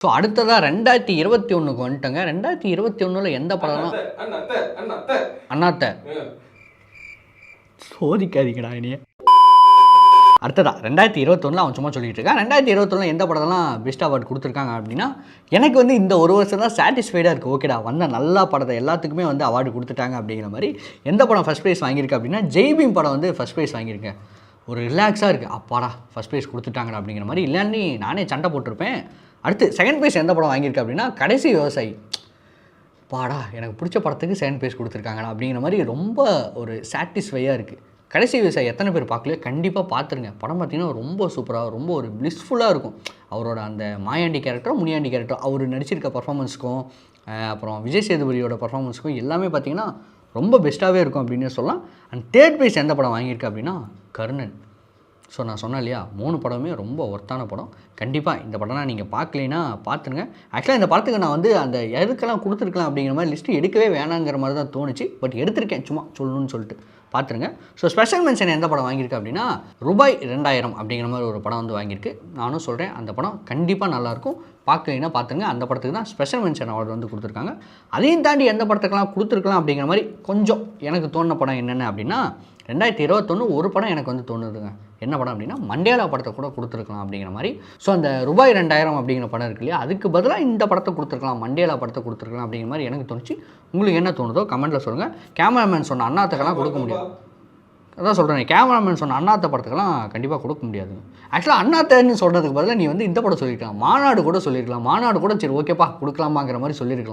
So அடுத்ததாக 2021க்கு வந்துட்டோங்க. 2021ல் எந்த படம்லாம் அண்ணாத்த சோதிக்காதீங்கடா இனிய. அடுத்ததா 2021 அவன் சும்மா சொல்லிட்டு இருக்கான். 2021 எந்த படம்லாம் பெஸ்ட் அவார்டு கொடுத்துருக்காங்க அப்படின்னா, எனக்கு வந்து இந்த ஒரு வருஷம் தான் சாட்டிஸ்ஃபைடாக இருக்குது. ஓகேடா, வந்த நல்ல படத்தை எல்லாத்துக்குமே வந்து அவார்டு கொடுத்துட்டாங்க அப்படிங்கிற மாதிரி. எந்த படம் ஃபஸ்ட் ப்ரைஸ் வாங்கியிருக்கு அப்படின்னா, ஜெய்பீம் படம் வந்து ஃபஸ்ட் ப்ரைஸ் வாங்கியிருக்கேன். ஒரு ரிலாக்ஸாக இருக்குது, அப்பாடா ஃபஸ்ட் ப்ரைஸ் கொடுத்துட்டாங்கடா அப்படிங்கிற மாதிரி. இல்லைன்னு நானே சண்டை போட்டிருப்பேன். அடுத்து செகண்ட் ப்ரைஸ் எந்த படம் வாங்கியிருக்கு அப்படின்னா, கடைசி விவசாயி. பாடா எனக்கு பிடிச்ச படத்துக்கு செகண்ட் ப்ரைஸ் கொடுத்துருக்காங்கடா அப்படிங்கிற மாதிரி ரொம்ப ஒரு சாட்டிஸ்ஃபையாக இருக்குது. கடைசி விவசாயி எத்தனை பேர் பார்க்கலையோ கண்டிப்பாக பார்த்துருங்க. படம் பார்த்திங்கன்னா ரொம்ப சூப்பராக, ரொம்ப ஒரு பிளிஸ்ஃபுல்லாக இருக்கும். அவரோட அந்த மாயாண்டி கேரக்டரும் முனியாண்டி கேரக்டரும் அவர் நடிச்சிருக்க பர்ஃபார்மன்ஸுக்கும் அப்புறம் விஜய் சேதுபதியோட பர்ஃபார்மன்ஸுக்கும் எல்லாமே பார்த்திங்கன்னா ரொம்ப பெஸ்ட்டாகவே இருக்கும் அப்படின்னு சொல்லலாம். அண்ட் தேர்ட் ப்ரைஸ் எந்த படம் வாங்கியிருக்கு அப்படின்னா, கர்ணன். ஸோ நான் சொன்னேன் இல்லையா, 3 படமே ரொம்ப ஒர்த்தான படம். கண்டிப்பாக இந்த படம்லாம் நீங்கள் பார்க்கலைன்னா பார்த்துருங்க. ஆக்சுவலாக இந்த படத்துக்கு நான் வந்து அந்த எதுக்கெல்லாம் கொடுத்துருக்கலாம் அப்படிங்கிற மாதிரி லிஸ்ட்டு எடுக்கவே வேணாங்கிற மாதிரி தான் தோணுச்சு. பட் எடுத்திருக்கேன் சும்மா சொல்லணும்னு சொல்லிட்டு. பார்த்துருங்க. ஸோ ஸ்பெஷல் மென்ஷன் எந்த படம் வாங்கியிருக்கு அப்படின்னா, ரூபாய் 2000 அப்படிங்கிற மாதிரி ஒரு படம் வந்து வாங்கியிருக்கு. நானும் சொல்கிறேன் அந்த படம் கண்டிப்பாக நல்லாயிருக்கும். பார்க்கலைன்னா பார்த்துருங்க. அந்த படத்துக்கு தான் ஸ்பெஷல் மென்ஷன் அவார்டு வந்து கொடுத்துருக்காங்க. அதையும் தாண்டி எந்த படத்துக்கெல்லாம் கொடுத்துருக்கலாம் அப்படிங்கிற மாதிரி கொஞ்சம் எனக்கு தோணுன படம் என்னென்ன அப்படின்னா, 2021 ஒரு படம் எனக்கு வந்து தோணுதுங்க. என்ன படம் அப்படின்னா, மண்டேலா படத்தை கூட கொடுத்துருக்கலாம் அப்படிங்கிற மாதிரி. ஸோ அந்த ரூபாய் 2000 அப்படிங்கிற படம் இருக்கு இல்லையா, அதுக்கு பதிலாக இந்த படத்தை கொடுத்துருக்கலாம், மண்டேலா படத்தை கொடுத்துருக்கலாம் அப்படிங்கிற மாதிரி எனக்கு தோணுச்சு. உங்களுக்கு என்ன தோணுதோ கமெண்ட்டில் சொல்லுங்கள். கேமராமேன் சொன்ன அண்ணாத்துக்கெல்லாம் கொடுக்க முடியாது. அதான் சொல்கிறேன், கேமராமேன் சொன்ன அண்ணாத்த படத்துக்கெல்லாம் கண்டிப்பாக கொடுக்க முடியாது. ஆக்சுவலாக அண்ணாத்தன்னு சொல்கிறதுக்கு பதிலாக நீ வந்து இந்த படம் சொல்லியிருக்கலாம், மாநாடு கூட சொல்லியிருக்கலாம். மாநாடு கூட சரி ஓகேப்பா கொடுக்கலாமாங்கிற மாதிரி சொல்லியிருக்கலாம்.